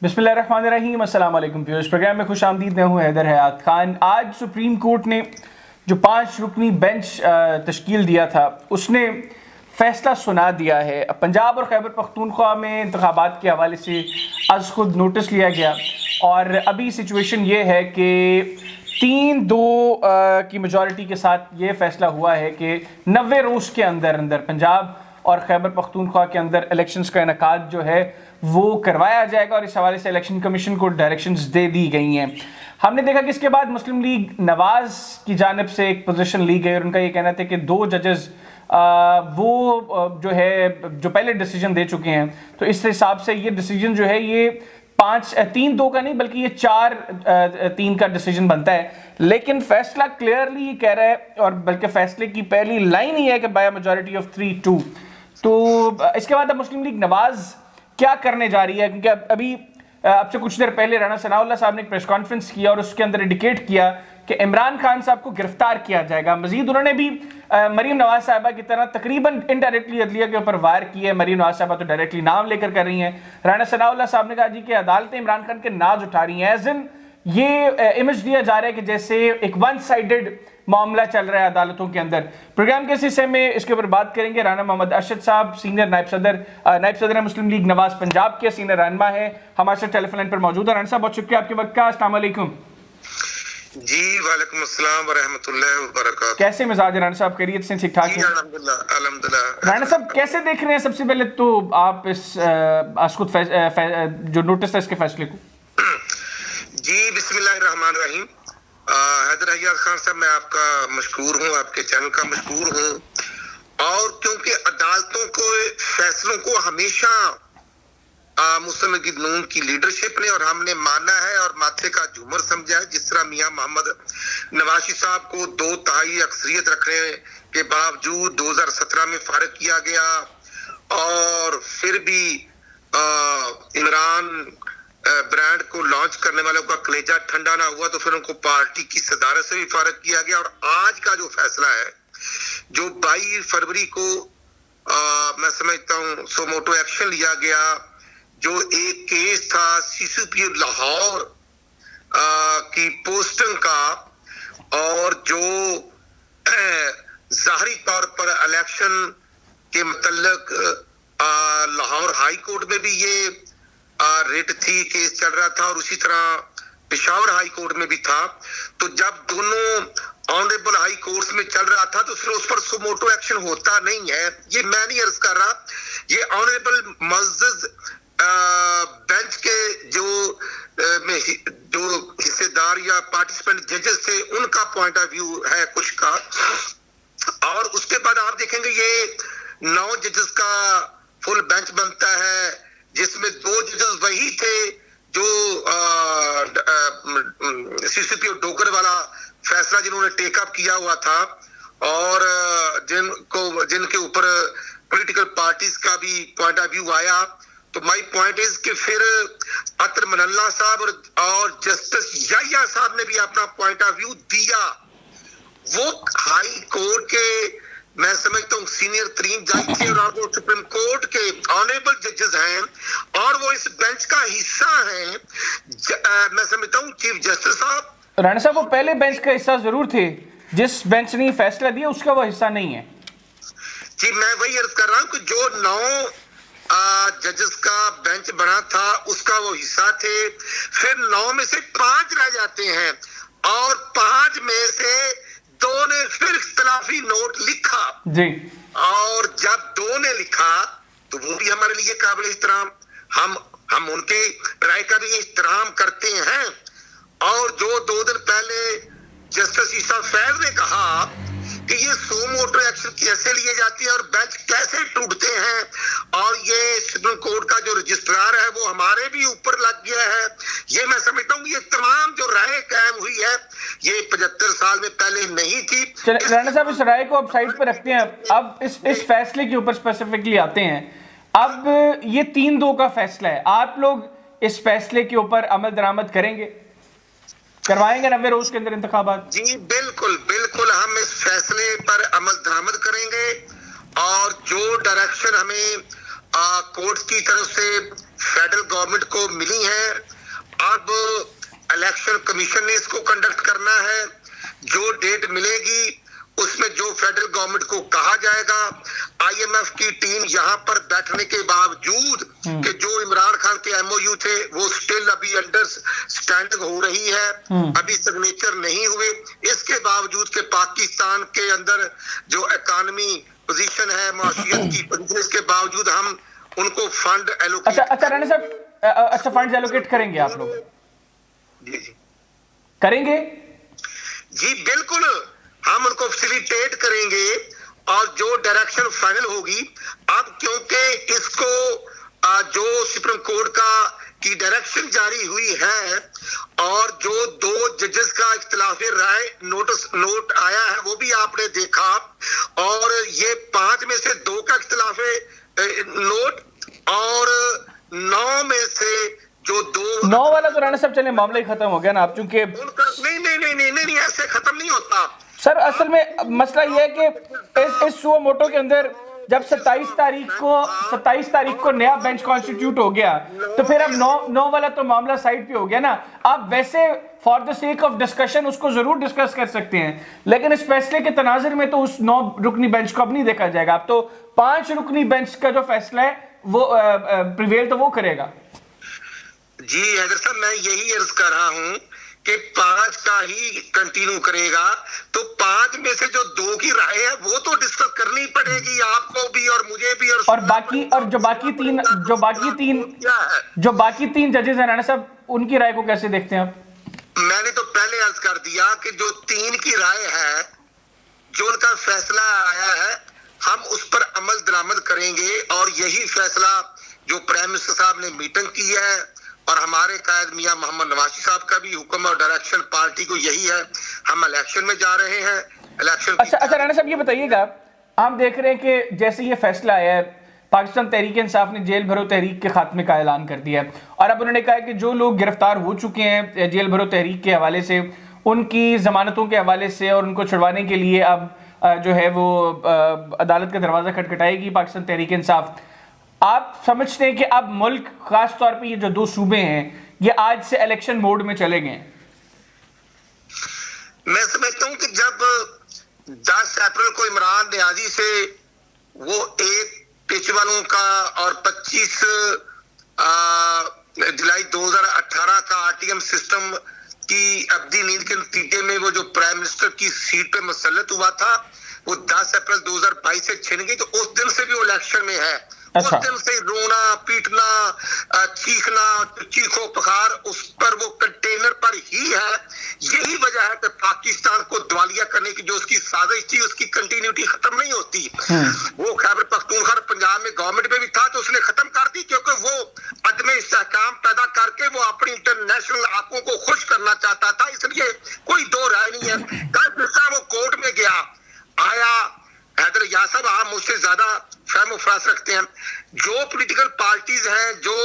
बिस्मिल्लाहिर्रहमानिर्रहीम, अस्सलाम वालेकुम व्यूअर्स। प्रोग्राम में खुश आमदीद। मैं हूँ हैदर हयात खान। आज सुप्रीम कोर्ट ने जो 5 रुकनी बेंच तश्कील दिया था उसने फ़ैसला सुना दिया है। पंजाब और खैबर पख्तूनख्वा में इंतखाबात के हवाले से आज खुद नोटिस लिया गया और अभी सिचुएशन ये है कि 3-2 की मेजॉरिटी के साथ ये फ़ैसला हुआ है कि 90 रोज़ के अंदर पंजाब और खैबर पख्तूनख्वा के अंदर इलेक्शंस का इनकाद जो है वो करवाया जाएगा और इस हवाले से इलेक्शन कमीशन को डायरेक्शंस दे दी गई हैं। हमने देखा कि इसके बाद मुस्लिम लीग नवाज़ की जानिब से एक पोजीशन ली गई और उनका ये कहना था कि 2 जजेस वो जो है जो पहले डिसीजन दे चुके हैं, तो इस हिसाब से ये डिसीजन जो है ये 3-2 का नहीं बल्कि ये 4-3 का डिसीजन बनता है। लेकिन फैसला क्लियरली ये कह रहा है और बल्कि फैसले की पहली लाइन ही है कि बाय मेजॉरिटी ऑफ 3-2। तो इसके बाद अब मुस्लिम लीग नवाज़ क्या करने जा रही है, क्योंकि अभी अब से कुछ देर पहले राना सनाउल्लाह साहब ने एक प्रेस कॉन्फ्रेंस किया और उसके अंदर इंडिकेट किया कि इमरान खान साहब को गिरफ्तार किया जाएगा। मजीद उन्होंने भी मरीम नवाज साहिबा की तरह तकरीबन इनडायरेक्टली अदलिया के ऊपर वार किए है। मरीम नवाज साहिबा तो डायरेक्टली नाम लेकर कर रही हैं। राना सनाउल्लाह साहब ने कहा जी कि अदालतें इमरान खान के नाज उठा रही हैं। एज इन ये इमेज दिया जा रहा है कि जैसे एक वन साइडेड मामला चल रहा है अदालतों के अंदर। प्रोग्राम के इस हिस्से में इसके ऊपर बात करेंगे। राना मोहम्मद अरशद साहब सीनियर नायब सदर है मुस्लिम लीग नवाज पंजाब के, सीनियर रहनुमा है, हमारे साथ टेलीफोन लाइन पर मौजूद है। राना साहब बहुत शुक्रिया आपके वक्त का। अस्सलाम वालेकुम। जी वालेकुम अस्सलाम व रहमतुल्लाहि व बरकातहू। कैसे मिजाज है राना साहब, खैरियत से, ठीक ठाक हैं? अल्हम्दुलिल्लाह अल्हम्दुलिल्लाह। राना साहब कैसे देख रहे हैं सबसे पहले तो आप इस जो नोटिस है इसके फैसले को? जी बिस्मिल्लाहिर्रहमानिर्रहीम। हैदर हयात खान साहब, मैं आपका मशकूर हूँ, आपके चैनल का मशकूर हूँ। और क्योंकि अदालतों को फैसलों को हमेशा मुस्लिम लीग नून की लीडरशिप ने और हमने माना है और माथे का झूमर समझा है। जिस तरह मियां मोहम्मद नवाशी साहब को 2/3 अक्सरियत रखने के बावजूद 2017 में फारिग किया गया और फिर भी इमरान ब्रांड को लॉन्च करने वालों का कलेजा ठंडा ना हुआ तो फिर उनको पार्टी की सदारत से भी फारिग किया गया। और आज का जो फैसला है जो 22 फरवरी को मैं समझता हूँ सोमोटो एक्शन लिया गया, जो एक केस था सीसीपी लाहौर की पोस्टिंग का और जो जाहरी तौर पर इलेक्शन के मतलब लाहौर हाई कोर्ट में भी ये रिट थी, केस चल रहा था और उसी तरह पेशावर हाई कोर्ट में भी था। तो जब दोनों ऑनरेबल हाई कोर्ट में चल रहा था तो फिर उस पर सुमोटो एक्शन होता नहीं है। ये मैं नहीं अर्ज कर रहा, ये ऑनरेबल मस्जिद बेंच के जो हिस्सेदार या पार्टिसिपेंट जजेस थे उनका पॉइंट ऑफ व्यू है कुछ का। और उसके बाद आप देखेंगे ये 9 जजेस का फुल बेंच बनता है, जिसमें 2 जजेस वही थे जो सीसीपी डोगर वाला फैसला जिन्होंने टेकअप किया हुआ था और जिनके ऊपर पॉलिटिकल पार्टीज का भी पॉइंट ऑफ व्यू आया। तो माय पॉइंट इज कि फिर अतर मनल्ला साहब और जस्टिस याहिया साहब ने भी अपना पॉइंट ऑफ व्यू दिया। वो हाई कोर्ट के मैं समझता हूँ सीनियर 3 जज थे और वो सुप्रीम कोर्ट के ऑनरेबल जजेस हैं और वो इस बेंच का हिस्सा हैं। मैं समझता हूँ चीफ जस्टिस साहब राणा साहब वो पहले बेंच का हिस्सा जरूर थे, जिस बेंच ने फैसला दिया उसका वो हिस्सा नहीं है। जी मैं वही अर्ज कर रहा हूँ कि जो 9 जजेस का बेंच बना था उसका वो हिस्सा थे। फिर 9 में से 5 रह जाते हैं और 5 में से 2 ने फिर इख्तिलाफी नोट लिखा जी। और जब 2 ने लिखा तो वो भी हमारे लिए काबिल एहतराम, हम उनके राय का भी एहतराम करते हैं। और जो 2 दिन पहले जस्टिस ईसा फैज ने कहा कि ये सोमोटो एक्शन कैसे लिए जाती है और बेंच कैसे टूटते हैं और ये सुप्रीम कोर्ट का जो रजिस्ट्रार है वो हमारे भी ऊपर लग गया है। ये मैं समझता हूँ ये तमाम जो राय कायम हुई है ये 75 साल में पहले नहीं थी। राणा साहब इस राय को अब साइड पे रखते हैं, अब इस फैसले के ऊपर स्पेसिफिकली आते हैं। अब ये 3-2 का फैसला है, आप लोग इस फैसले के ऊपर अमल दरामद करेंगे, करवाएंगे 90 रोज के अंदर इंतखाबात? जी बिल्कुल बिल्कुल, हम इस फैसले पर अमल दरामद करेंगे और जो डायरेक्शन हमें कोर्ट की तरफ से फेडरल गवर्नमेंट को मिली हैं। अब इलेक्शन कमीशन ने इसको कंडक्ट करना है। जो डेट मिलेगी उसमें जो फेडरल गवर्नमेंट को कहा जाएगा, आईएमएफ की टीम यहाँ पर बैठने के बावजूद कि जो इमरान खान के एमओयू थे वो स्टिल अभी अंडर स्टैंडिंग हो रही है, अभी सिग्नेचर नहीं हुए, इसके बावजूद के पाकिस्तान के अंदर जो इकोनॉमी पोजीशन है, माशियत की पोजीशन के बावजूद हम उनको फंड एलोकेट। अच्छा राणा साहब, अच्छा फंड एलोकेट करेंगे आप लोग? जी करेंगे जी बिल्कुल, हम उनको फैसिलिटेट करेंगे और जो डायरेक्शन फाइनल होगी। अब क्योंकि इसको जो सुप्रीम कोर्ट की डायरेक्शन जारी हुई है और जो 2 जजेस का इख्तिलाफी राय नोट आया है वो भी आपने देखा, और ये 5 में से 2 का इख्तिलाफी नोट और 9 में से जो 9 वाला तो राणा साहब चले मामला ही खत्म हो गया ना आप, चूंकि नहीं ऐसे खत्म नहीं होता सर। असल में मसला ये है कि इस सुओ मोटो के अंदर जब 27 तारीख को नया बेंच कॉन्स्टिट्यूट हो गया तो फिर अब 9 वाला तो मामला साइड पे हो गया ना। आप वैसे for the sake of discussion उसको जरूर डिस्कस कर सकते हैं, लेकिन इस फैसले के तनाजुर में तो उस 9 रुकनी बेंच को अब नहीं देखा जाएगा। अब तो 5 रुकनी बेंच का जो फैसला है वो प्रिवेल तो वो करेगा। जी हैदर साहब, मैं यही अर्ज कर रहा हूं कि 5 का ही कंटिन्यू करेगा, तो 5 में से जो 2 की राय है वो तो डिस्कस करनी पड़ेगी आपको भी और मुझे भी, और जो बाकी तीन जजेस हैं राणा साहब, उनकी राय को कैसे देखते हैं आप? मैंने तो पहले अर्ज कर दिया कि जो 3 की राय है, जो उनका फैसला आया है, हम उस पर अमल दरामद करेंगे और यही फैसला जो प्राइम मिनिस्टर साहब ने मीटिंग की है और हमारे कायद मियां मोहम्मद नवाज साहब का भी हुक्म और डायरेक्शन पार्टी को यही है। हम इलेक्शन में जा रहे हैं, इलेक्शन। अच्छा राणा साहब ये बताइएगा, आप देख रहे हैं कि जैसे ये फैसला आया है, पाकिस्तान तहरीक इंसाफ ने जेल भरो तहरीक के खात्मे का ऐलान कर दिया है और अब उन्होंने कहा कि जो लोग गिरफ्तार हो चुके हैं जेल भरो तहरीक के हवाले से, उनकी जमानतों के हवाले से और उनको छुड़वाने के लिए अब जो है वो अदालत का दरवाजा खटखटाएगी पाकिस्तान तहरीक इंसाफ। आप समझते हैं कि अब मुल्क, खास तौर पे ये जो 2 सूबे हैं, ये आज से इलेक्शन मोड में चले गए? मैं समझता हूं कि जब 10 अप्रैल को इमरान न्याजी से वो 1 पेशवानों का और 25 जुलाई 2018 का आरटीएम सिस्टम की अवधि नींद के नतीजे में वो जो प्राइम मिनिस्टर की सीट पे मुसल्लत हुआ था, वो 10 अप्रैल 2022 से छिन गई। तो उस दिन से भी वो इलेक्शन में है। अच्छा। उस दिन से रोना पीटना चीखना चीखो पुकार उस पर वो कंटेनर पर ही है। यही वजह है कि पाकिस्तान को दिवालिया करने की जो उसकी साजिश थी उसकी कंटिन्यूटी खत्म नहीं होती। वो खैबर पख्तूनख्वा पंजाब में गवर्नमेंट में भी था तो उसने खत्म कर दी, क्योंकि वो अदम इस्तेहकाम पैदा करके वो अपनी इंटरनेशनल आंखों को खुश करना चाहता था। इसलिए कोई 2 राय नहीं है। कल वो कोर्ट में गया आया, हैदर यासब आप मुझसे ज्यादा फहम फरास रखते हैं। जो पॉलिटिकल पार्टीज हैं, जो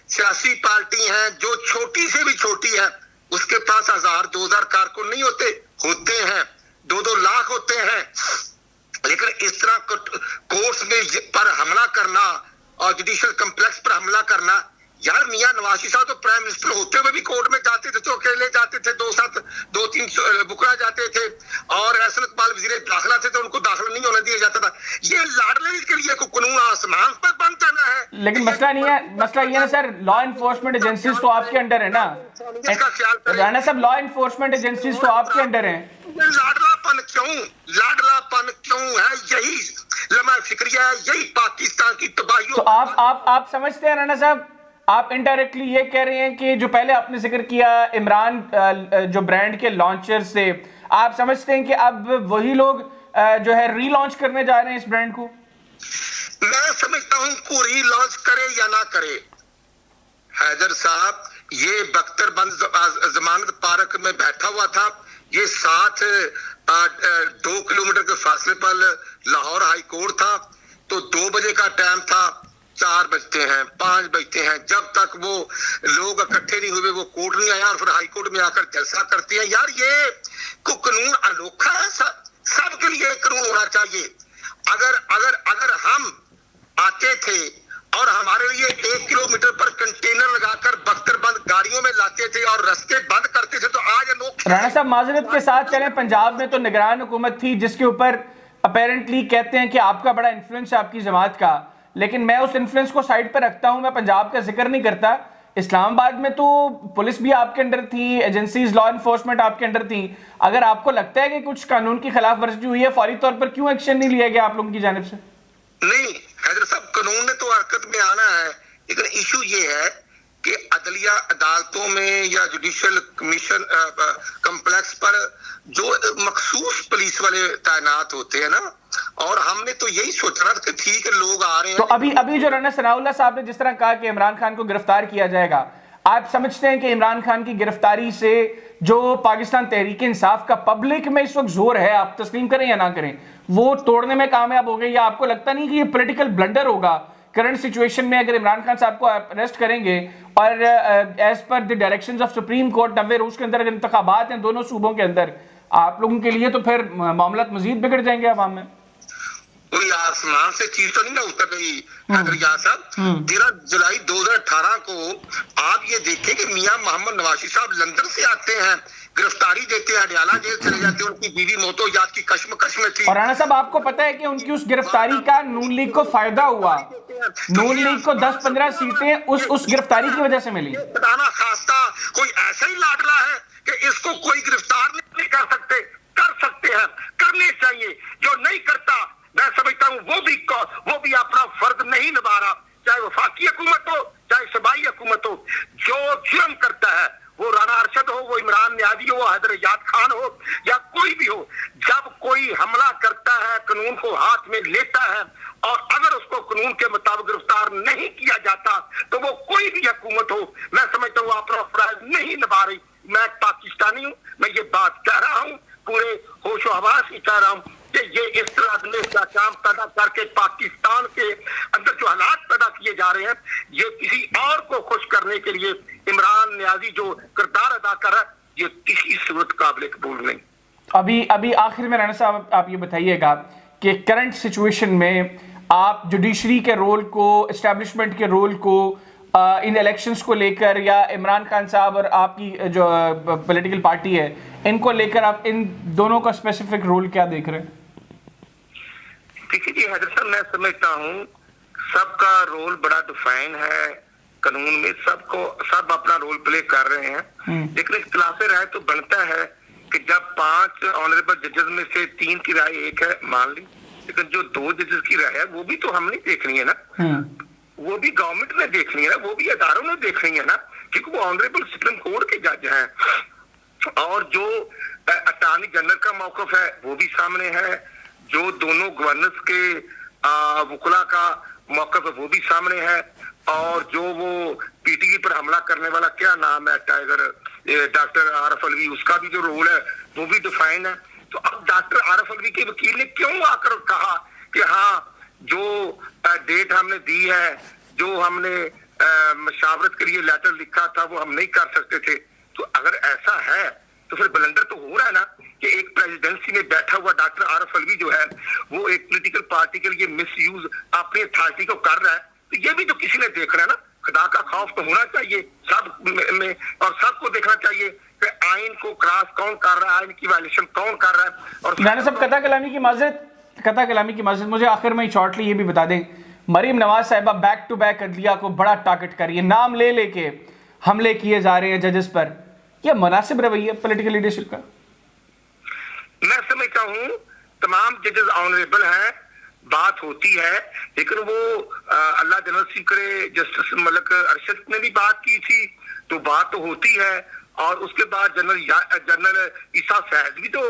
सियासी पार्टी हैं, जो छोटी से भी छोटी है, उसके पास 1000-2000 कारकुन नहीं होते हैं 2-2 लाख होते हैं। लेकिन इस तरह कोर्ट्स में पर हमला करना और जुडिशियल कम्प्लेक्स पर हमला करना, यार मियां नवाज साहब तो प्राइम मिनिस्टर होते हुए भी कोर्ट में जाते थे तो अकेले जाते थे, 2-3 बुकरा जाते थे, और एहसन इकबाल वजीर दाखिला थे तो उनको दाखिला नहीं होने दिया जाता था। ये लाडली के लिए कानून आसमान पर बंद करना है। लेकिन मसला नहीं है, मसला ये है सर, लॉ एनफोर्समेंट एजेंसीज तो आपके अंडर है ना राणा साहब, लॉ एनफोर्समेंट एजेंसीज तो आपके अंडर है। लाडलापन क्यों है? यही लम्हा फिक्रिया है, यही पाकिस्तान की तबाही। तो आप समझते हैं राणा साहब, आप इनडायरेक्टली ये कह रहे हैं कि जो पहले आपने जिक्र किया इमरान जो ब्रांड के लॉन्चर्स थे, आप समझते हैं कि अब वही लोग जो है रीलॉन्च करने जा रहे हैं इस ब्रांड को? मैं समझता हूं को रीलॉन्च करे या ना करे, हैदर साहब ये बख्तरबंद जमानत पार्क में बैठा हुआ था। ये 2 किलोमीटर के फासले पर लाहौर हाई कोर्ट था, तो 2 बजे का टाइम था, 4 बजते हैं, 5 बजते हैं, जब तक वो लोग इकट्ठे नहीं हुए वो कोर्ट नहीं आया और फिर हाई कोर्ट में आकर जलसा करते हैं। यार ये कानून अनोखा है, सबके लिए कानून होना चाहिए। अगर हम आते थे और हमारे लिए 1 किलोमीटर पर कंटेनर लगाकर बख्तरबंद गाड़ियों में लाते थे और रास्ते बंद करते थे। तो आज लोग, राणा साहब माजरत के साथ चले, पंजाब में तो निगरान हुकूमत थी जिसके ऊपर अपेरेंटली कहते हैं कि आपका बड़ा इन्फ्लुएंस है आपकी जमात का, लेकिन मैं उस इन्फ्लुएंस को साइड पर रखता हूं, मैं पंजाब का जिक्र नहीं करता। इस्लामाबाद में तो पुलिस भी आपके अंडर थी, एजेंसीज लॉ इन्फोर्समेंट आपके अंडर थी। अगर आपको लगता है कि कुछ कानून की खिलाफ वर्जी हुई है, फौरी तौर पर क्यों एक्शन नहीं लिया गया आप लोगों की जानिब से? नहीं हैदर साहब, कानून ने तो हरकत में आना है, लेकिन इशू ये है कि अदलिया अदालतों में या जुडिशियल कमीशन कम्प्लेक्स पर जो मखसूस पुलिस वाले तैनात होते हैं ना, और हमने तो यही सोचा कि ठीक है लोग आ रहे हैं। तो अभी जो राणा सनाउल्लाह साहब ने जिस तरह कहा कि इमरान खान को गिरफ्तार किया जाएगा, आप समझते हैं कि इमरान खान की गिरफ्तारी से जो पाकिस्तान तहरीक इंसाफ का पब्लिक में इस वक्त जोर है, आप तस्लीम करें या ना करें, वो तोड़ने में कामयाब हो गए? या आपको लगता नहीं कि ये पॉलिटिकल ब्लंडर होगा करंट सिचुएशन में अगर इमरान खान साहब को अरेस्ट करेंगे और as per the directions of supreme court 90 रोज के अंदर अगर इंतखाबात हैं दोनों सूबों के अंदर आप लोगों के लिए, तो फिर मामला मजीद बिगड़ जाएंगे आवाम में? कोई आसमान से चीज तो नहीं ना उतर रही हैदर साहब। 13 जुलाई 2018 को आप ये देखें कि मियां मोहम्मद नवाशी साहब लंदन से आते हैं, गिरफ्तारी देते हैं, हडियाला जेल चले जाते हैं, उनकी बीवी मोतोयाद की कश्मकश में थी। और राणा साहब आपको पता है कि उनकी उस गिरफ्तारी का नून लीग को फायदा हुआ, नून लीग को 10-15 सीटें उस गिरफ्तारी की वजह से मिली। खुदाना खास्ता कोई ऐसा ही लाडला है कि इसको कोई गिरफ्तार नहीं कर सकते? कर सकते हैं, करने चाहिए। जो नहीं करता मैं समझता हूँ वो भी अपना फर्ज नहीं निभा रहा, चाहे वफाकी हुकूमत हो चाहे सूबाई हुकूमत हो। जो जुर्म करता है, वो राणा अरशद हो, वो इमरान न्याजी हो, हैदर याद खान हो या कोई भी हो, जब कोई हमला करता है, कानून को हाथ में लेता है और अगर उसको कानून के मुताबिक गिरफ्तार नहीं किया जाता तो वो कोई भी हुकूमत हो, मैं समझता हूँ अपना फर्ज नहीं निभा रही। मैं पाकिस्तानी हूँ, मैं ये बात कह रहा हूँ, पूरे होशो हवास से कह रहा हूँ कि ये इस तरह का काम पैदा करके पाकिस्तान के अंदर जो हालात पैदा किए जा रहे हैं, ये किसी और को खुश करने के लिए इमरान न्याजी जो किरदार अदा कर रहा है, ये किसी सूरत काबिल कबूल नहीं। अभी आखिर में राणा साहब आप ये बताइएगा कि करंट सिचुएशन में आप जुडिशरी के रोल को, एस्टेब्लिशमेंट के रोल को इन इलेक्शंस को लेकर या इमरान खान साहब और आपकी जो पॉलिटिकल पार्टी है इनको लेकर आप इन दोनों का स्पेसिफिक रोल क्या देख रहे हैं? देखिए जी हैदर साहब, मैं समझता हूँ सबका रोल बड़ा डिफाइन है कानून में, सब अपना रोल प्ले कर रहे हैं, लेकिन इख्तिलाफ राय तो बनता है कि जब 5 ऑनरेबल जजेस में से 3 की राय एक है मान ली, लेकिन जो 2 जजेस की राय है वो भी तो हमने देखनी है ना, वो भी गवर्नमेंट ने देखनी है ना, वो भी अदारों ने देखनी है ना, क्योंकि वो ऑनरेबल सुप्रीम कोर्ट के जज हैं। और जो अटॉर्नी जनरल का मौकफ है वो भी सामने है, जो दोनों गवर्नर्स के वकुला का मौकफ है वो भी सामने है, और जो वो पीटीवी पर हमला करने वाला क्या नाम है टाइगर डॉक्टर आरफ अलवी, उसका भी जो रोल है वो भी डिफाइन है। तो अब डॉक्टर आरफ अलवी के वकील ने क्यों आकर कहा कि हाँ जो डेट हमने दी है, जो हमने मशावरत के लिए लेटर लिखा था वो हम नहीं कर सकते थे? तो अगर ऐसा है तो फिर ब्लंडर तो हो रहा है ना कि एक प्रेसिडेंसी में बैठा हुआ डॉक्टर आरफ अलवी जो है वो एक पॉलिटिकल पार्टी के लिए मिसयूज अपनी अथॉरिटी को कर रहा है। तो ये भी तो किसी ने देखना है ना, खुदा का खौफ तो होना चाहिए सब में, और सबको देखना चाहिए कि आइन को क्रॉस कौन कर रहा है, आइन की वायलेशन कौन कर रहा है। और मैंने सब कथा कलामी की माजरत मुझे आखिर में शॉर्टली ये भी बता दें, मरीम नवाज साहिबा बैक टू बैक अदलिया को बड़ा टारगेट कर रही है, नाम ले लेके हमले किए जा रहे हैं जजेस पर, यह मुनासिब रवैया पॉलिटिकल लीडरशिप का? मैं समझता हूँ तमाम जजेस ऑनरेबल हैं, बात होती है, लेकिन वो अल्लाह जन्नत नसीब करे जस्टिस मलिक अरशद ने भी बात की थी, तो बात तो होती है। और उसके बाद जनरल ईसा फैज भी तो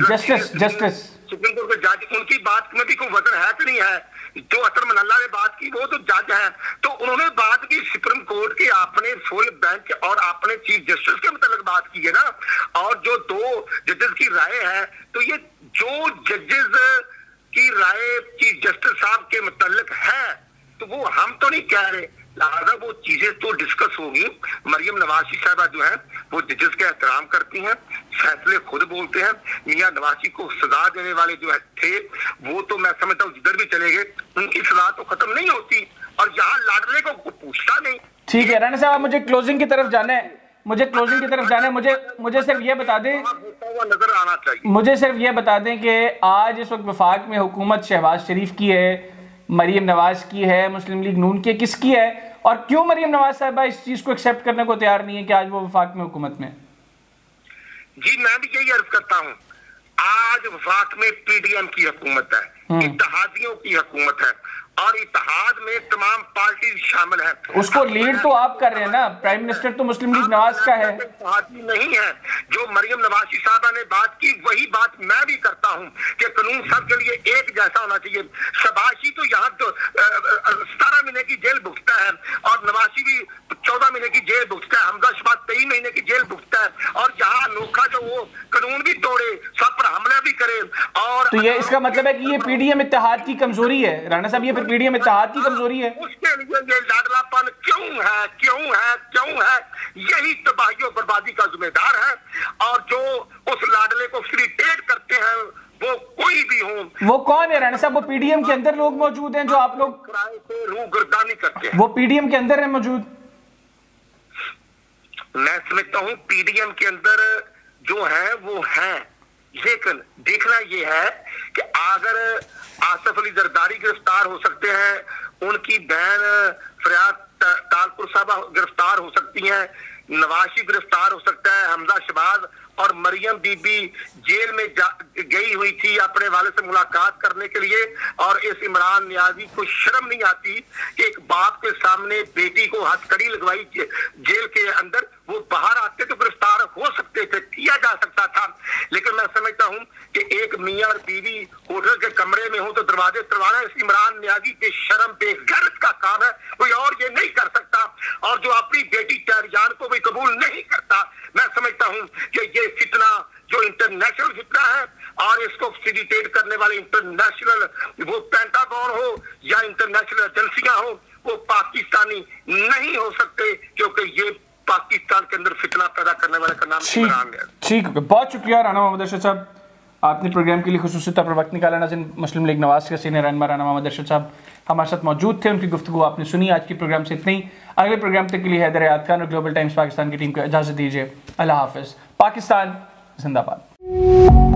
जस्टिस सुप्रीम कोर्ट के जज, उनकी बात में भी कोई वजन है कि नहीं है? जो अतर मन्नाल्लाह ने बात की वो तो जज हैं, तो उन्होंने बात की सुप्रीम कोर्ट के अपने फुल बेंच और अपने चीफ जस्टिस के मतलब बात की है ना। और जो 2 जजेस की राय है, तो ये जो जजेस की राय चीफ जस्टिस साहब के मुतल्लिक है, तो वो हम तो नहीं कह रहे, लिहाजा वो चीजें तो डिस्कस होगी। मरियम नवाज साहबा जो है वो जजेस के एहतराम करती हैं, फैसले खुद बोलते हैं। मियां नवाज को सजा देने वाले जो थे वो तो मैं समझता हूँ जिधर भी चले गए उनकी सजा तो खत्म नहीं होती, और यहाँ लाडले को पूछता नहीं। ठीक है राणा साहब, मुझे क्लोजिंग की तरफ जाना है, मुझे सिर्फ ये बता दें, नजर आना चाहिए। मुझे सिर्फ ये बता दें कि आज इस वक्त वफाक में हुकूमत शहबाज शरीफ की है, मरियम नवाज की है, मुस्लिम लीग नून की, किसकी है, और क्यों मरियम नवाज साहबा इस चीज को एक्सेप्ट करने को तैयार नहीं है कि आज वो वफाक में हुकूमत में? जी मैं भी यही अर्ज करता हूँ, आज वफाक में पीडीएम की हुकूमत है, इत्तेहादियों की हुकूमत है, और इत्तेहाद में तमाम पार्टी शामिल है। उसको लीड तो आप कर रहे हैं ना, प्राइम मिनिस्टर तो मुस्लिम लीग नवाज का है। इत्तेहादी नहीं है। जो मरियम नवाज साहबा ने बात की वही बात मैं भी करता हूँ कि कानून सबके लिए एक जैसा होना चाहिए। शबाशी तो यहाँ तो 17 महीने की जेल भुगतता है, और नवाजी भी 14 महीने की जेल भुगतता है, हमजा शबाज 23 महीने की जेल भुगतता है, और यहाँ अनोखा जो वो कानून भी तोड़े, सब पर हमला भी करे। और तो ये इसका मतलब है कि ये पीडीएम इत्तेहाद की कमजोरी है राणा साहब, ये पीडीएम इत्तेहाद की कमजोरी है। उसके लिए ये लाडलापन क्यों है, यही तबाही और बर्बादी का जिम्मेदार है। और जो उस लाडले को फैसिलिटेट करते हैं वो कोई भी हो। वो कौन है राणा साहब? वो पीडीएम के अंदर लोग मौजूद हैं जो आप लोग किराए से रूगर्दानी करते हैं, वो पीडीएम के अंदर है मौजूद? मैं समझता हूँ पीडीएम के अंदर जो है वो है, लेकिन देखना ये है कि अगर आसफ अली जरदारी गिरफ्तार हो सकते हैं, उनकी बहन फरियाद तालपुर साहबा गिरफ्तार हो सकती हैं, नवाशी गिरफ्तार हो सकता है, हमजा शबाज और मरियम बीबी जेल में गई हुई थी अपने वाले से मुलाकात करने के लिए, और इस इमरान नियाजी को शर्म नहीं आती कि एक बाप के सामने बेटी को हथकड़ी लगवाई जेल के अंदर, वो बाहर आते तो गिरफ्तार हो सकते थे, किया जा सकता था। लेकिन मैं समझता हूं कि एक मियां और बीवी होटल के कमरे में हो तो दरवाजे तोड़वाना इस इमरान नियाजी पे शर्म पे गर्ज का काम है, कोई और ये नहीं कर सकता। और जो अपनी बेटी टहरियान को भी कबूल नहीं करता, मैं समझता हूं कि ये फितना जो इंटरनेशनल फितना है, और इसको फैसिलिटेट करने वाले इंटरनेशनल वो पेंटागन हो या इंटरनेशनल एजेंसियां हो, वो पाकिस्तानी नहीं हो सकते, क्योंकि ये पाकिस्तान के अंदर फितना पैदा करने वाले का नाम इमरान है। ठीक, बहुत शुक्रिया राना मोहम्मद अरशद साहब, आपने प्रोग्राम के लिए खुसूसी तौर पर वक्त निकाला। नाज़रीन, मुस्लिम लीग नवाज के सीनियर रहनुमा राना मोहम्मद अरशद साहब हमारे साथ मौजूद थे, उनकी गुफ्तगू आपने सुनी। आज के प्रोग्राम से इतना ही। अगले प्रोग्राम तक के लिए हैदर हयात खान और ग्लोबल टाइम्स पाकिस्तान की टीम को इजाज़त दीजिए। अल्लाह हाफिज़। पाकिस्तान जिंदाबाद।